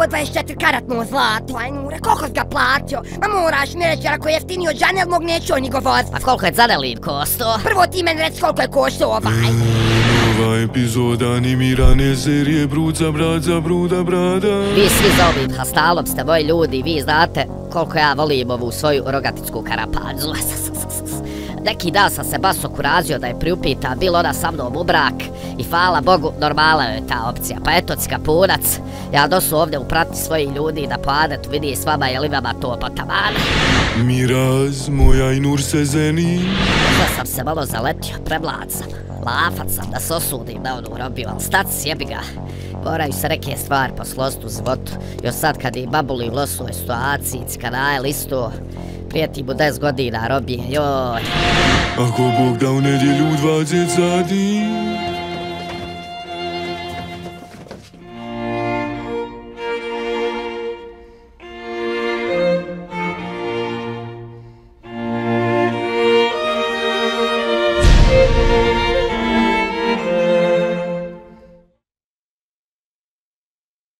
ovo 24 karatno zlato, aj Nure, koliko si ga platio? Ma moraš mi reći, ako je jeftiniji od Žanel, mog neću o njega voziti. A koliko je Zanelin kosto? Prvo ti meni reci koliko je koštao ovaj. Nova epizoda animirane serije Bruca Braca Bruda Brada. Vi svi za ovim hastalom ste moji ljudi, vi znate koliko ja volim ovu svoju rogaticku karapanzu. Neki dan sam se baš okurazio da je priupitam, bilo ona sa mnom u brak i hvala Bogu, normalna je ta opcija. Pa eto cika punac, ja dosu ovdje uprati svojih ljudi da po adetu vidi s vama je li vama to potamana. Miraz, moja i Nur se zeni. Možda sam se malo zaletio, premlad sam, lafat sam da se osudim na onu robiju, ali stac jebi ga. Moraju se neke stvari posložiti u životu, još sad kad i babuli u losovoj situaciji, cikanaje listu, prijeti mu 10 godina robije, joj. Ako Bog da u nedjelju 20 sati.